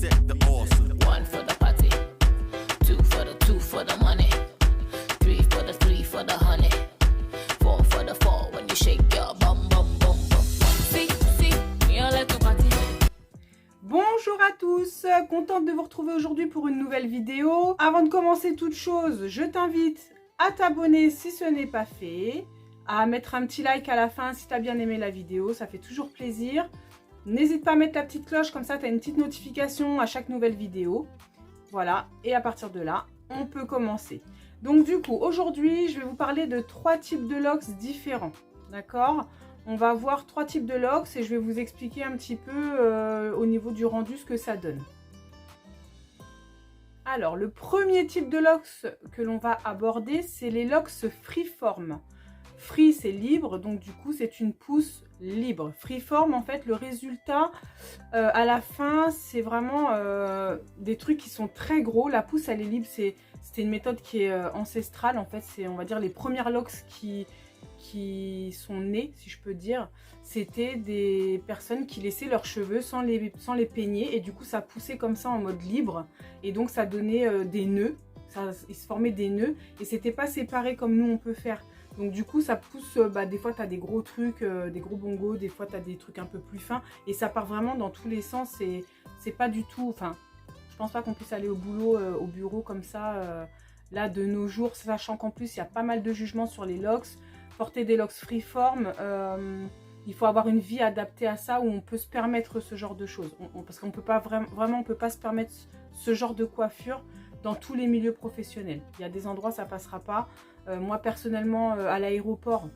protect the awesome. One for the party, two for the money, three for the honey, four for the four when you shake your bum bum bum bum. See, me all to party. Bonjour à tous, contente de vous retrouver aujourd'hui pour une nouvelle vidéo. Avant de commencer toute chose, je t'invite à t'abonner si ce n'est pas fait, à mettre un petit like à la fin si tu as bien aimé la vidéo, ça fait toujours plaisir. N'hésite pas à mettre la petite cloche, comme ça tu as une petite notification à chaque nouvelle vidéo. Voilà, et à partir de là, on peut commencer. Donc du coup, aujourd'hui, je vais vous parler de 3 types de locks différents. D'accord ? On va voir 3 types de locks et je vais vous expliquer un petit peu au niveau du rendu ce que ça donne. Alors, le premier type de locks que l'on va aborder, c'est les locks freeform. Free, c'est libre, donc du coup, c'est une pousse libre. Freeform, en fait, le résultat, à la fin, c'est vraiment des trucs qui sont très gros. La pousse, elle est libre, c'était une méthode qui est ancestrale. En fait, c'est, on va dire, les premières locks qui sont nées, si je peux dire. C'était des personnes qui laissaient leurs cheveux sans les peigner. Et du coup, ça poussait comme ça en mode libre. Et donc, ça donnait des nœuds. Il se formait des nœuds. Et c'était pas séparé comme nous, on peut faire. Donc du coup ça pousse, des fois tu as des gros trucs, des gros bongos, des fois tu as des trucs un peu plus fins et ça part vraiment dans tous les sens et c'est pas du tout, enfin je pense pas qu'on puisse aller au boulot, au bureau comme ça, là de nos jours, sachant qu'en plus il y a pas mal de jugements sur les locks. Porter des locks freeform, il faut avoir une vie adaptée à ça où on peut se permettre ce genre de choses, parce qu'on peut pas vraiment on peut pas se permettre ce genre de coiffure dans tous les milieux professionnels. Il y a des endroits ça passera pas. Moi personnellement à l'aéroport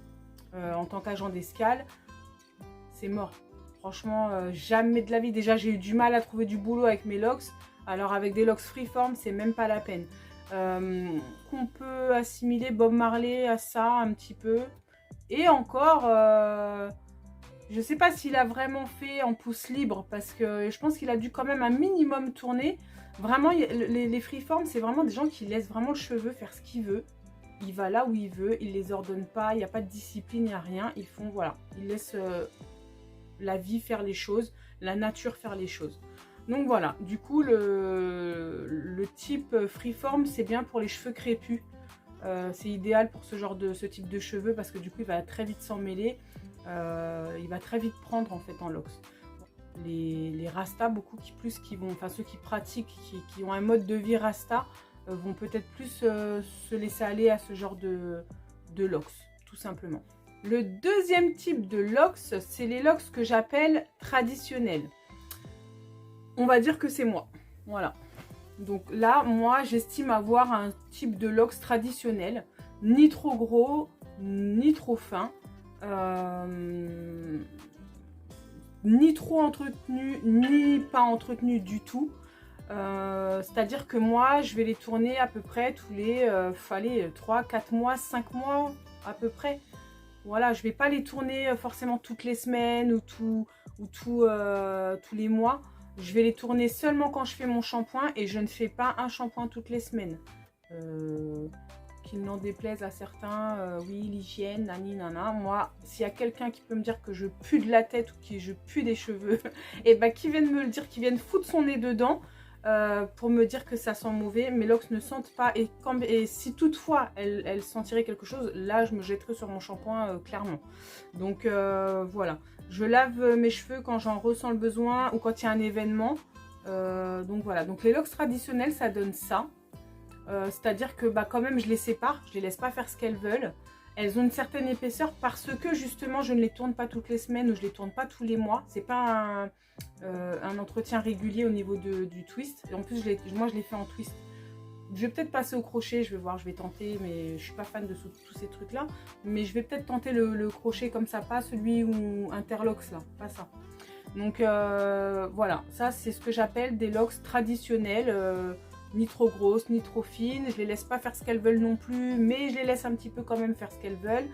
en tant qu'agent d'escale, c'est mort. Franchement jamais de la vie. Déjà j'ai eu du mal à trouver du boulot avec mes locks. Alors avec des locks freeform c'est même pas la peine. On peut assimiler Bob Marley à ça un petit peu. Et encore je sais pas s'il a vraiment fait en pouce libre parce que je pense qu'il a dû quand même un minimum tourner. Vraiment les freeform c'est vraiment des gens qui laissent vraiment le cheveu faire ce qu'il veut. Il va là où il veut, il les ordonne pas, il n'y a pas de discipline, il n'y a rien. Ils font, voilà, ils laissent la vie faire les choses, la nature faire les choses. Donc voilà, du coup, le type freeform, c'est bien pour les cheveux crépus. C'est idéal pour ce type de cheveux parce que du coup, il va très vite s'en mêler. Il va très vite prendre en fait en locks. Les Rasta, beaucoup qui vont, enfin ceux qui pratiquent, qui ont un mode de vie Rasta, vont peut-être plus se laisser aller à ce genre de locks, tout simplement. Le deuxième type de locks, c'est les locks que j'appelle traditionnels. On va dire que c'est moi, voilà. Donc là, moi, j'estime avoir un type de locks traditionnel, ni trop gros, ni trop fin, ni trop entretenu, ni pas entretenu du tout. C'est-à-dire que moi je vais les tourner à peu près tous les 3, 4 mois, 5 mois à peu près. Voilà, je vais pas les tourner forcément toutes les semaines ou tous les mois. Je vais les tourner seulement quand je fais mon shampoing et je ne fais pas un shampoing toutes les semaines. Qu'il n'en déplaise à certains, oui, l'hygiène, nani, nana. Moi, s'il y a quelqu'un qui peut me dire que je pue de la tête ou que je pue des cheveux, et bah qui vienne me le dire, qui vienne foutre son nez dedans. Pour me dire que ça sent mauvais, mes locks ne sentent pas et si toutefois elles sentiraient quelque chose, là je me jetterai sur mon shampoing clairement. Donc voilà, je lave mes cheveux quand j'en ressens le besoin ou quand il y a un événement. Donc voilà, donc les locks traditionnels ça donne ça, c'est à dire que quand même je les sépare, je les laisse pas faire ce qu'elles veulent. Elles ont une certaine épaisseur parce que justement je ne les tourne pas toutes les semaines ou je les tourne pas tous les mois. C'est pas un entretien régulier au niveau du twist. Et en plus moi je les fais en twist. Je vais peut-être passer au crochet, je vais voir, je vais tenter, mais je suis pas fan de tous ces trucs là. Mais je vais peut-être tenter le crochet comme ça, pas celui où interlocks là, pas ça. Donc voilà, ça c'est ce que j'appelle des locks traditionnels. Ni trop grosses, ni trop fines. Je les laisse pas faire ce qu'elles veulent non plus, mais je les laisse un petit peu quand même faire ce qu'elles veulent.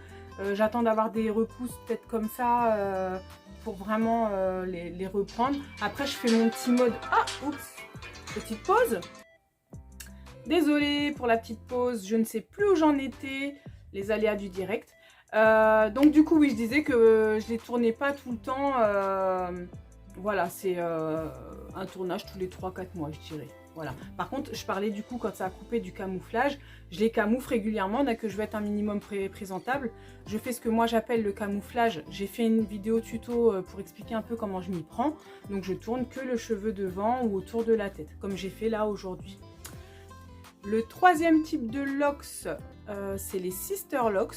J'attends d'avoir des repousses peut-être comme ça pour vraiment les reprendre. Après, je fais mon petit mode... Ah, oups, petite pause. Désolée pour la petite pause, je ne sais plus où j'en étais. Les aléas du direct. Donc du coup, oui, je disais que je les tournais pas tout le temps Voilà, c'est un tournage tous les 3-4 mois, je dirais. Voilà. Par contre, je parlais du coup quand ça a coupé du camouflage, je les camoufle régulièrement dès que je veux être un minimum présentable. Je fais ce que moi j'appelle le camouflage. J'ai fait une vidéo tuto pour expliquer un peu comment je m'y prends. Donc je tourne que le cheveu devant ou autour de la tête, comme j'ai fait là aujourd'hui. Le troisième type de locks, c'est les sister locks.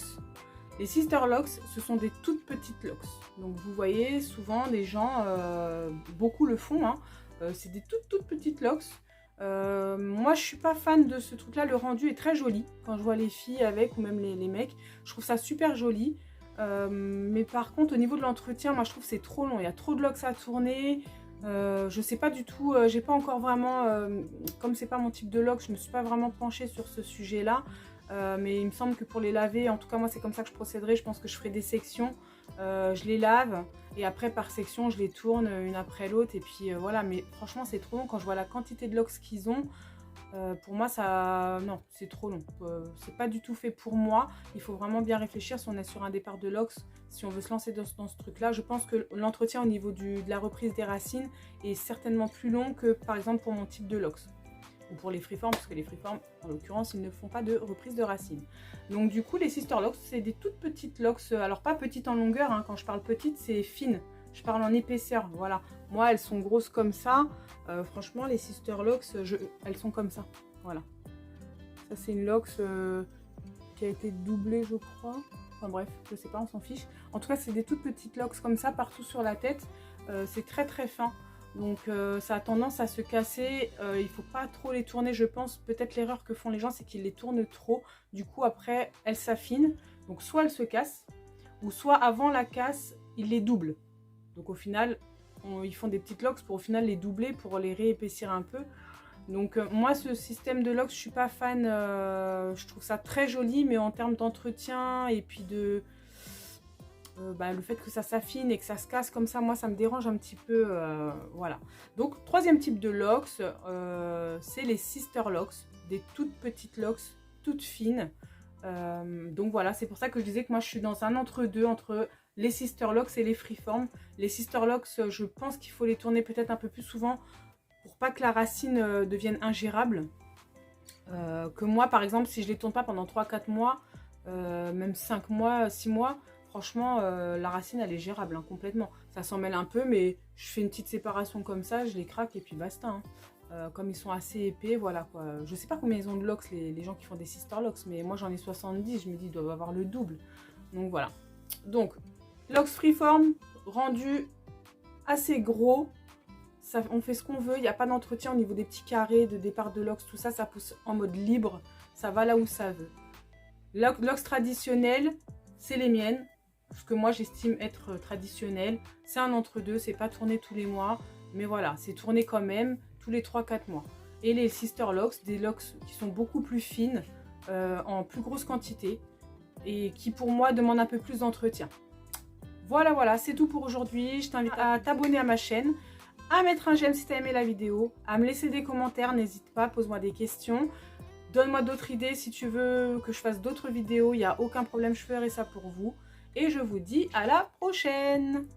Les sister locks, ce sont des toutes petites locks. Donc vous voyez, souvent des gens, beaucoup le font, hein. C'est des toutes petites locks. Moi je suis pas fan de ce truc là, le rendu est très joli quand je vois les filles avec ou même les mecs, je trouve ça super joli, mais par contre au niveau de l'entretien, moi je trouve que c'est trop long, il y a trop de locks à tourner, je sais pas du tout, j'ai pas encore vraiment, comme c'est pas mon type de lock, je me suis pas vraiment penchée sur ce sujet là, mais il me semble que pour les laver, en tout cas moi c'est comme ça que je procéderai, je pense que je ferai des sections, je les lave et après par section je les tourne une après l'autre et puis voilà, mais franchement c'est trop long quand je vois la quantité de locks qu'ils ont, pour moi ça, non c'est trop long, c'est pas du tout fait pour moi, il faut vraiment bien réfléchir si on est sur un départ de locks, si on veut se lancer dans ce truc là. Je pense que l'entretien au niveau de la reprise des racines est certainement plus long que par exemple pour mon type de locks. Ou pour les freeform, parce que les freeform, en l'occurrence, ils ne font pas de reprise de racines. Donc du coup, les sister locks, c'est des toutes petites locks, alors pas petites en longueur, hein, quand je parle petite, c'est fine. Je parle en épaisseur, voilà. Moi, elles sont grosses comme ça. Franchement, les sister locks, elles sont comme ça, voilà. Ça, c'est une locks qui a été doublée, je crois. Enfin bref, je sais pas, on s'en fiche. En tout cas, c'est des toutes petites locks comme ça, partout sur la tête. C'est très très fin. Donc ça a tendance à se casser, il faut pas trop les tourner je pense, peut-être l'erreur que font les gens c'est qu'ils les tournent trop, du coup après elles s'affinent, donc soit elles se cassent, ou soit avant la casse ils les doublent, donc au final ils font des petites locks pour au final les doubler, pour les réépaissir un peu. Donc moi ce système de locks je suis pas fan, je trouve ça très joli, mais en termes d'entretien et puis de... le fait que ça s'affine et que ça se casse comme ça, moi ça me dérange un petit peu, voilà. Donc troisième type de locks, c'est les sister locks, des toutes petites locks, toutes fines. Donc voilà, c'est pour ça que je disais que moi je suis dans un entre-deux entre les sister locks et les freeform. Les sister locks, je pense qu'il faut les tourner peut-être un peu plus souvent pour pas que la racine devienne ingérable. Que moi par exemple, si je les tourne pas pendant 3-4 mois, même 5 mois, 6 mois, franchement, la racine, elle est gérable, hein, complètement. Ça s'en mêle un peu, mais je fais une petite séparation comme ça, je les craque et puis basta. Hein. Comme ils sont assez épais, voilà quoi. Je sais pas combien ils ont de locks, les gens qui font des sister locks, mais moi j'en ai 70, je me dis, ils doivent avoir le double. Donc voilà. Donc, locks freeform, rendu assez gros. Ça, on fait ce qu'on veut, il n'y a pas d'entretien au niveau des petits carrés, de départ de locks, tout ça, ça pousse en mode libre. Ça va là où ça veut. Locks traditionnels, c'est les miennes. Ce que moi j'estime être traditionnel, c'est un entre-deux, c'est pas tourné tous les mois, mais voilà, c'est tourné quand même tous les 3-4 mois. Et les sister locks, des locks qui sont beaucoup plus fines, en plus grosse quantité, et qui pour moi demandent un peu plus d'entretien. Voilà, c'est tout pour aujourd'hui. Je t'invite à t'abonner à ma chaîne, à mettre un j'aime si tu as aimé la vidéo, à me laisser des commentaires, n'hésite pas, pose-moi des questions. Donne-moi d'autres idées si tu veux que je fasse d'autres vidéos, il n'y a aucun problème, je ferai ça pour vous. Et je vous dis à la prochaine!